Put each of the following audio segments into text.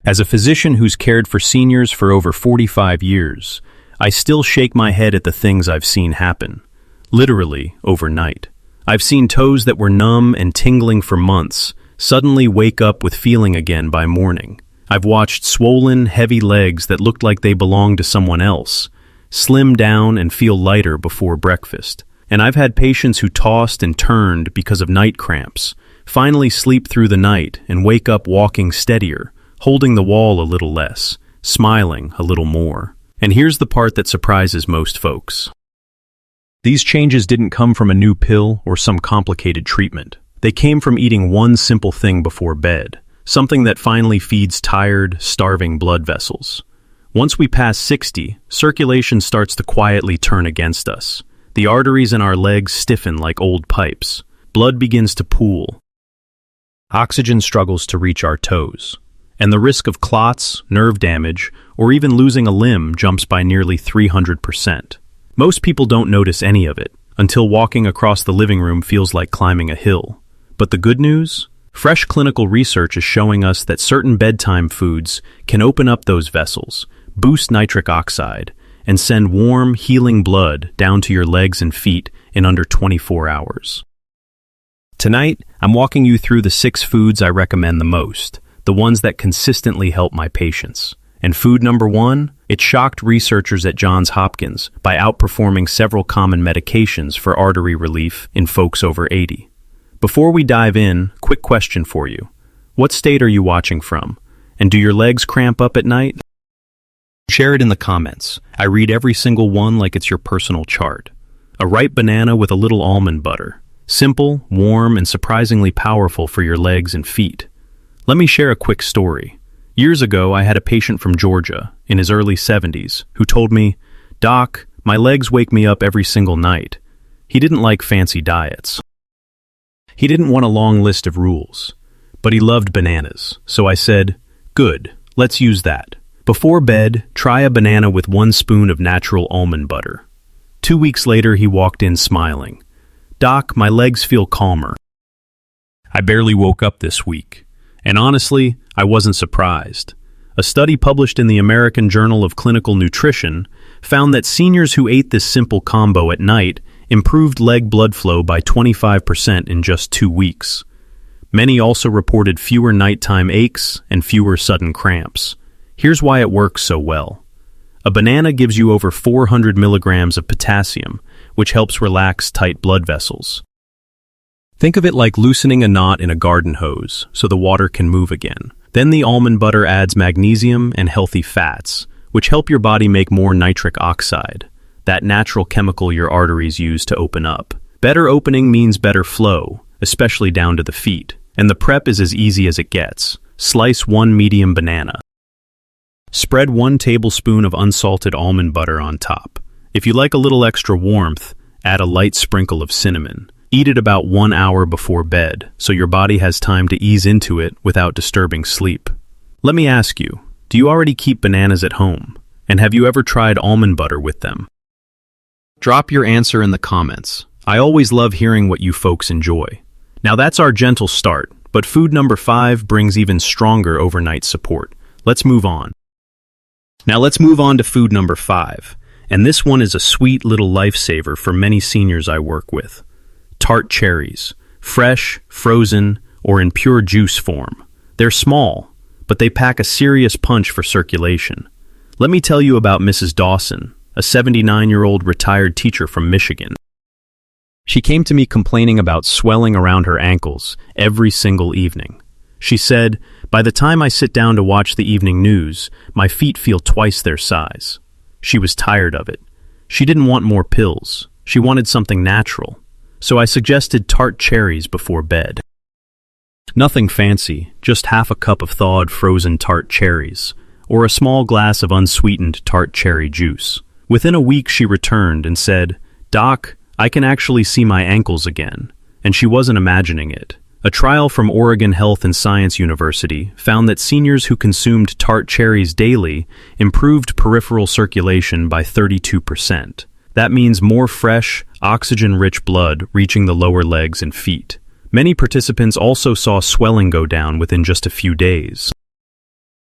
As a physician who's cared for seniors for over 45 years, I still shake my head at the things I've seen happen, literally overnight. I've seen toes that were numb and tingling for months suddenly wake up with feeling again by morning. I've watched swollen, heavy legs that looked like they belonged to someone else slim down and feel lighter before breakfast. And I've had patients who tossed and turned because of night cramps, finally sleep through the night and wake up walking steadier, holding the wall a little less, smiling a little more. And here's the part that surprises most folks. These changes didn't come from a new pill or some complicated treatment. They came from eating one simple thing before bed, something that finally feeds tired, starving blood vessels. Once we pass 60, circulation starts to quietly turn against us. The arteries in our legs stiffen like old pipes. Blood begins to pool. Oxygen struggles to reach our toes. And the risk of clots, nerve damage, or even losing a limb jumps by nearly 300%. Most people don't notice any of it, until walking across the living room feels like climbing a hill. But the good news? Fresh clinical research is showing us that certain bedtime foods can open up those vessels, boost nitric oxide, and send warm, healing blood down to your legs and feet in under 24 hours. Tonight, I'm walking you through the 6 foods I recommend the most, the ones that consistently help my patients. And food number 1, it shocked researchers at Johns Hopkins by outperforming several common medications for artery relief in folks over 80. Before we dive in, quick question for you. What state are you watching from? And do your legs cramp up at night? Share it in the comments. I read every single one like it's your personal chart. A ripe banana with a little almond butter. Simple, warm, and surprisingly powerful for your legs and feet. Let me share a quick story. Years ago, I had a patient from Georgia, in his early 70s, who told me, "Doc, my legs wake me up every single night." He didn't like fancy diets. He didn't want a long list of rules, but he loved bananas. So I said, "Good, let's use that. Before bed, try a banana with 1 spoon of natural almond butter." 2 weeks later, he walked in smiling. "Doc, my legs feel calmer. I barely woke up this week." And honestly, I wasn't surprised. A study published in the American Journal of Clinical Nutrition found that seniors who ate this simple combo at night improved leg blood flow by 25% in just 2 weeks. Many also reported fewer nighttime aches and fewer sudden cramps. Here's why it works so well. A banana gives you over 400 milligrams of potassium, which helps relax tight blood vessels. Think of it like loosening a knot in a garden hose so the water can move again. Then the almond butter adds magnesium and healthy fats, which help your body make more nitric oxide, that natural chemical your arteries use to open up. Better opening means better flow, especially down to the feet. And the prep is as easy as it gets. Slice 1 medium banana. Spread 1 tablespoon of unsalted almond butter on top. If you like a little extra warmth, add a light sprinkle of cinnamon. Eat it about 1 hour before bed, so your body has time to ease into it without disturbing sleep. Let me ask you, do you already keep bananas at home? And have you ever tried almond butter with them? Drop your answer in the comments. I always love hearing what you folks enjoy. Now that's our gentle start, but food number 5 brings even stronger overnight support. Let's move on. Now let's move on to food number 5, and this one is a sweet little lifesaver for many seniors I work with. Tart cherries, fresh, frozen, or in pure juice form. They're small, but they pack a serious punch for circulation. Let me tell you about Mrs. Dawson, a 79-year-old retired teacher from Michigan. She came to me complaining about swelling around her ankles every single evening. She said, "By the time I sit down to watch the evening news, my feet feel twice their size." She was tired of it. She didn't want more pills. She wanted something natural. So I suggested tart cherries before bed. Nothing fancy, just half a cup of thawed frozen tart cherries, or a small glass of unsweetened tart cherry juice. Within a week she returned and said, "Doc, I can actually see my ankles again." And she wasn't imagining it. A trial from Oregon Health and Science University found that seniors who consumed tart cherries daily improved peripheral circulation by 32%. That means more fresh, oxygen-rich blood reaching the lower legs and feet. Many participants also saw swelling go down within just a few days.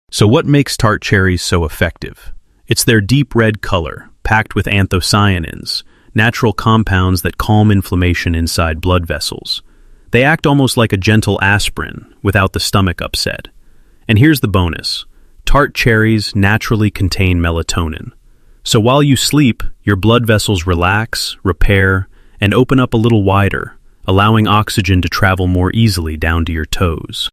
So what makes tart cherries so effective? It's their deep red color, packed with anthocyanins, natural compounds that calm inflammation inside blood vessels. They act almost like a gentle aspirin without the stomach upset. And here's the bonus. Tart cherries naturally contain melatonin. So while you sleep, your blood vessels relax, repair, and open up a little wider, allowing oxygen to travel more easily down to your toes.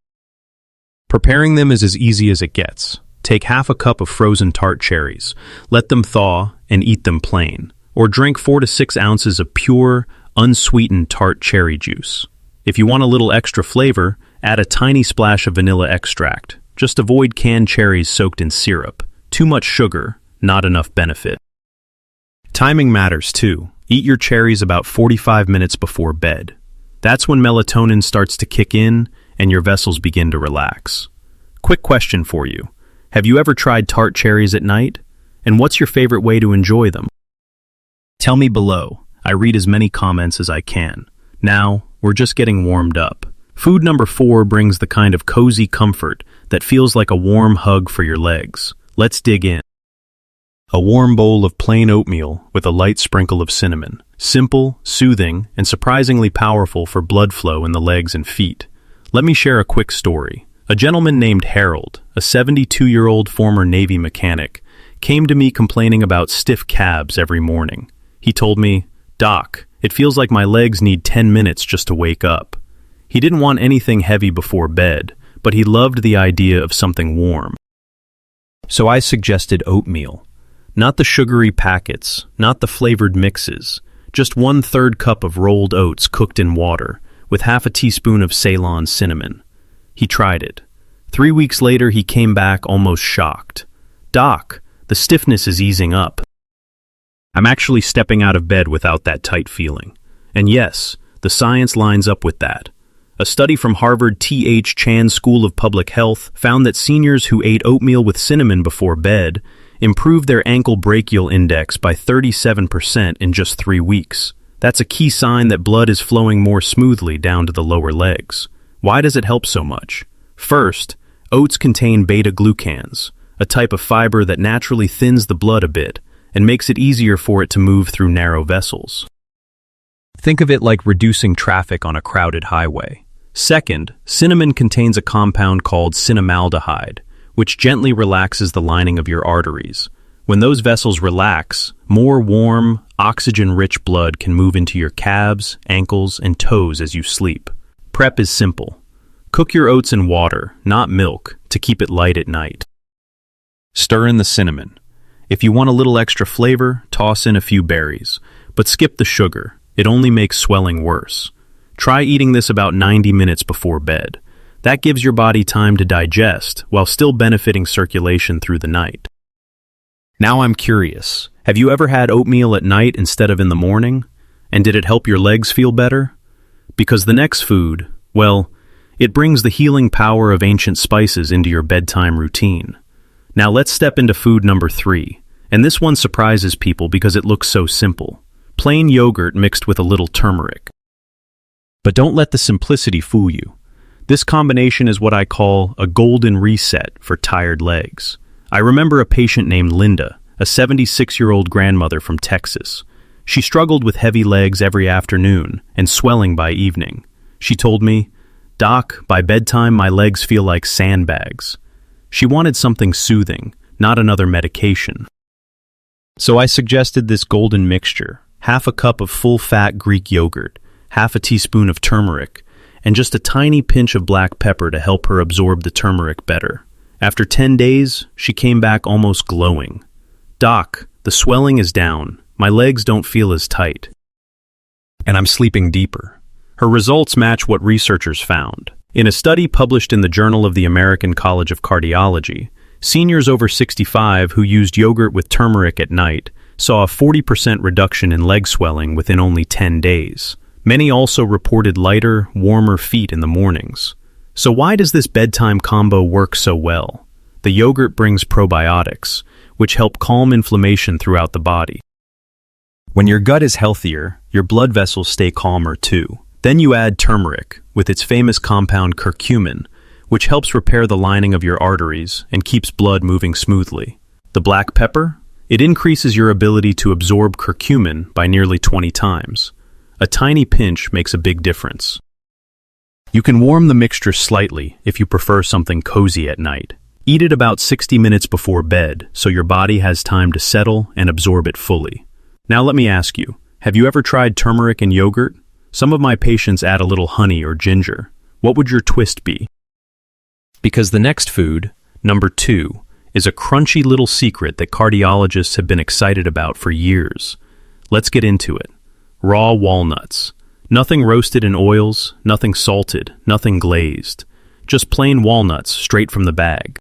Preparing them is as easy as it gets. Take half a cup of frozen tart cherries, let them thaw, and eat them plain. Or drink 4 to 6 ounces of pure, unsweetened tart cherry juice. If you want a little extra flavor, add a tiny splash of vanilla extract. Just avoid canned cherries soaked in syrup. Too much sugar, not enough benefit. Timing matters too. Eat your cherries about 45 minutes before bed. That's when melatonin starts to kick in and your vessels begin to relax. Quick question for you. Have you ever tried tart cherries at night? And what's your favorite way to enjoy them? Tell me below. I read as many comments as I can. Now, we're just getting warmed up. Food number 4 brings the kind of cozy comfort that feels like a warm hug for your legs. Let's dig in. A warm bowl of plain oatmeal with a light sprinkle of cinnamon. Simple, soothing, and surprisingly powerful for blood flow in the legs and feet. Let me share a quick story. A gentleman named Harold, a 72-year-old former Navy mechanic, came to me complaining about stiff calves every morning. He told me, "Doc, it feels like my legs need 10 minutes just to wake up." He didn't want anything heavy before bed, but he loved the idea of something warm. So I suggested oatmeal. Not the sugary packets, not the flavored mixes, just 1/3 cup of rolled oats cooked in water, with half a teaspoon of Ceylon cinnamon. He tried it. 3 weeks later, he came back almost shocked. "Doc, the stiffness is easing up. I'm actually stepping out of bed without that tight feeling." And yes, the science lines up with that. A study from Harvard T.H. Chan School of Public Health found that seniors who ate oatmeal with cinnamon before bed improved their ankle brachial index by 37% in just 3 weeks. That's a key sign that blood is flowing more smoothly down to the lower legs. Why does it help so much? First, oats contain beta-glucans, a type of fiber that naturally thins the blood a bit and makes it easier for it to move through narrow vessels. Think of it like reducing traffic on a crowded highway. Second, cinnamon contains a compound called cinnamaldehyde, which gently relaxes the lining of your arteries. When those vessels relax, more warm, oxygen-rich blood can move into your calves, ankles, and toes as you sleep. Prep is simple. Cook your oats in water, not milk, to keep it light at night. Stir in the cinnamon. If you want a little extra flavor, toss in a few berries, but skip the sugar. It only makes swelling worse. Try eating this about 90 minutes before bed. That gives your body time to digest while still benefiting circulation through the night. Now I'm curious. Have you ever had oatmeal at night instead of in the morning? And did it help your legs feel better? Because the next food, well, it brings the healing power of ancient spices into your bedtime routine. Now let's step into food number 3. And this one surprises people because it looks so simple. Plain yogurt mixed with a little turmeric. But don't let the simplicity fool you. This combination is what I call a golden reset for tired legs. I remember a patient named Linda, a 76-year-old grandmother from Texas. She struggled with heavy legs every afternoon and swelling by evening. She told me, "Doc, by bedtime my legs feel like sandbags." She wanted something soothing, not another medication. So I suggested this golden mixture: half a cup of full-fat Greek yogurt, half a teaspoon of turmeric, and just a tiny pinch of black pepper to help her absorb the turmeric better. After 10 days, she came back almost glowing. "Doc, the swelling is down. My legs don't feel as tight. And I'm sleeping deeper." Her results match what researchers found. In a study published in the Journal of the American College of Cardiology, seniors over 65 who used yogurt with turmeric at night saw a 40% reduction in leg swelling within only 10 days. Many also reported lighter, warmer feet in the mornings. So why does this bedtime combo work so well? The yogurt brings probiotics, which help calm inflammation throughout the body. When your gut is healthier, your blood vessels stay calmer too. Then you add turmeric, with its famous compound curcumin, which helps repair the lining of your arteries and keeps blood moving smoothly. The black pepper? It increases your ability to absorb curcumin by nearly 20 times. A tiny pinch makes a big difference. You can warm the mixture slightly if you prefer something cozy at night. Eat it about 60 minutes before bed so your body has time to settle and absorb it fully. Now let me ask you, have you ever tried turmeric in yogurt? Some of my patients add a little honey or ginger. What would your twist be? Because the next food, number 2, is a crunchy little secret that cardiologists have been excited about for years. Let's get into it. Raw walnuts. Nothing roasted in oils, nothing salted, nothing glazed. Just plain walnuts straight from the bag.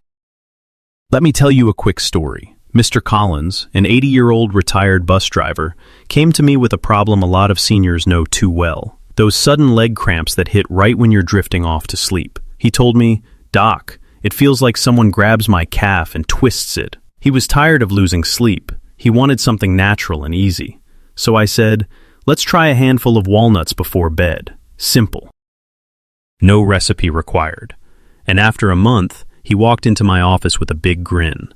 Let me tell you a quick story. Mr. Collins, an 80-year-old retired bus driver, came to me with a problem a lot of seniors know too well. Those sudden leg cramps that hit right when you're drifting off to sleep. He told me, "Doc, it feels like someone grabs my calf and twists it." He was tired of losing sleep. He wanted something natural and easy. So I said, let's try a handful of walnuts before bed. Simple. No recipe required. And after a month, he walked into my office with a big grin.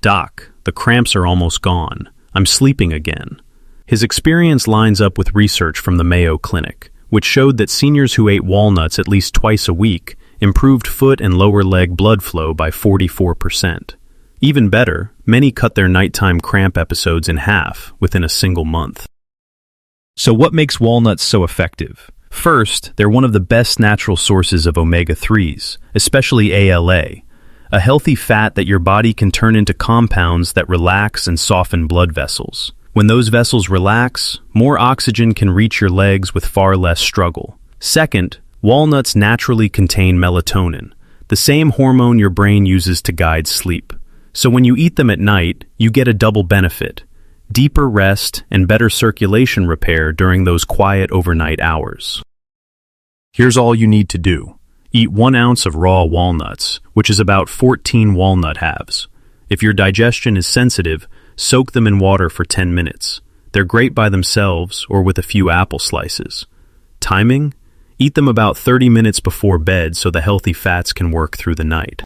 "Doc, the cramps are almost gone. I'm sleeping again." His experience lines up with research from the Mayo Clinic, which showed that seniors who ate walnuts at least twice a week improved foot and lower leg blood flow by 44%. Even better, many cut their nighttime cramp episodes in half within a single month. So what makes walnuts so effective? First, they're one of the best natural sources of omega-3s, especially ALA, a healthy fat that your body can turn into compounds that relax and soften blood vessels. When those vessels relax, more oxygen can reach your legs with far less struggle. Second, walnuts naturally contain melatonin, the same hormone your brain uses to guide sleep. So when you eat them at night, you get a double benefit: deeper rest and better circulation repair during those quiet overnight hours. Here's all you need to do. Eat 1 ounce of raw walnuts, which is about 14 walnut halves. If your digestion is sensitive, soak them in water for 10 minutes. They're great by themselves or with a few apple slices. Timing? Eat them about 30 minutes before bed so the healthy fats can work through the night.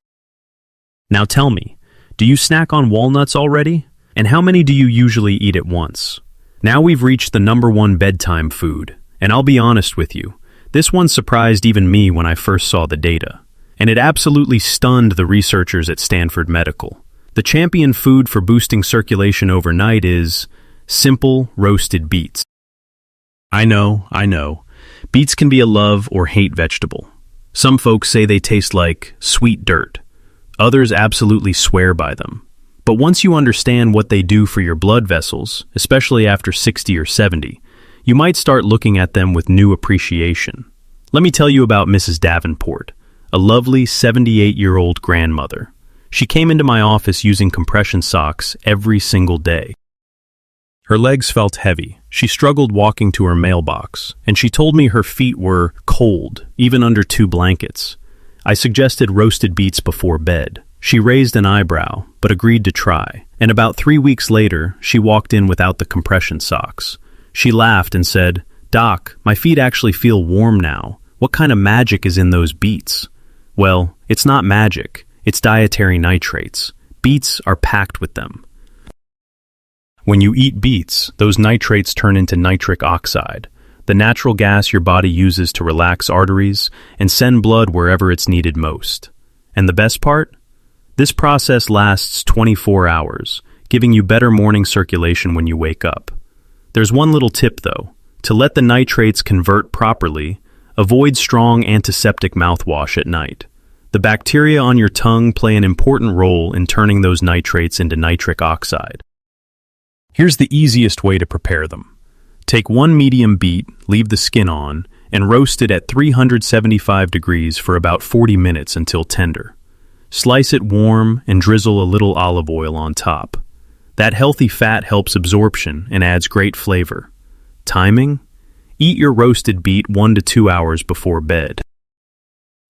Now tell me, do you snack on walnuts already? And how many do you usually eat at once? Now we've reached the #1 bedtime food, and I'll be honest with you, this one surprised even me when I first saw the data. And it absolutely stunned the researchers at Stanford Medical. The champion food for boosting circulation overnight is simple roasted beets. I know. Beets can be a love or hate vegetable. Some folks say they taste like sweet dirt. Others absolutely swear by them. But once you understand what they do for your blood vessels, especially after 60 or 70, you might start looking at them with new appreciation. Let me tell you about Mrs. Davenport, a lovely 78-year-old grandmother. She came into my office using compression socks every single day. Her legs felt heavy. She struggled walking to her mailbox, and she told me her feet were cold, even under 2 blankets. I suggested roasted beets before bed. She raised an eyebrow, but agreed to try, and about 3 weeks later, she walked in without the compression socks. She laughed and said, "Doc, my feet actually feel warm now. What kind of magic is in those beets?" Well, it's not magic. It's dietary nitrates. Beets are packed with them. When you eat beets, those nitrates turn into nitric oxide, the natural gas your body uses to relax arteries and send blood wherever it's needed most. And the best part? This process lasts 24 hours, giving you better morning circulation when you wake up. There's one little tip though. To let the nitrates convert properly, avoid strong antiseptic mouthwash at night. The bacteria on your tongue play an important role in turning those nitrates into nitric oxide. Here's the easiest way to prepare them. Take 1 medium beet, leave the skin on, and roast it at 375 degrees for about 40 minutes until tender. Slice it warm and drizzle a little olive oil on top. That healthy fat helps absorption and adds great flavor. Timing? Eat your roasted beet 1 to 2 hours before bed.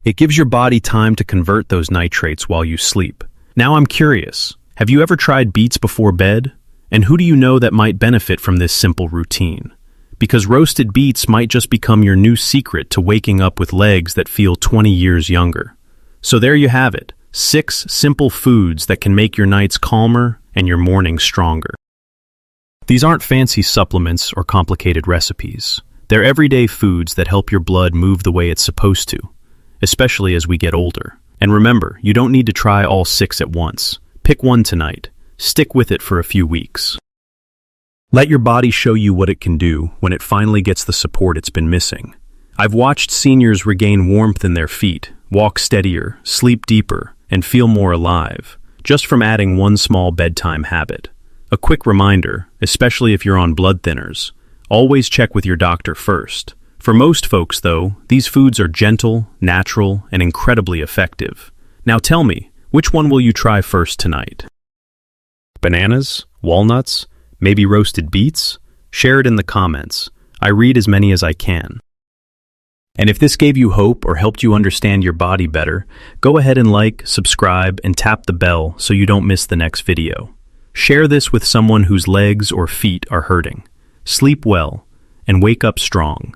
It gives your body time to convert those nitrates while you sleep. Now I'm curious, have you ever tried beets before bed? And who do you know that might benefit from this simple routine? Because roasted beets might just become your new secret to waking up with legs that feel 20 years younger. So there you have it, 6 simple foods that can make your nights calmer and your mornings stronger. These aren't fancy supplements or complicated recipes. They're everyday foods that help your blood move the way it's supposed to, especially as we get older. And remember, you don't need to try all 6 at once. Pick one tonight. Stick with it for a few weeks. Let your body show you what it can do when it finally gets the support it's been missing. I've watched seniors regain warmth in their feet, walk steadier, sleep deeper, and feel more alive, just from adding one small bedtime habit. A quick reminder, especially if you're on blood thinners, always check with your doctor first. For most folks, though, these foods are gentle, natural, and incredibly effective. Now tell me, which one will you try first tonight? Bananas? Walnuts? Maybe roasted beets? Share it in the comments. I read as many as I can. And if this gave you hope or helped you understand your body better, go ahead and like, subscribe, and tap the bell so you don't miss the next video. Share this with someone whose legs or feet are hurting. Sleep well, and wake up strong.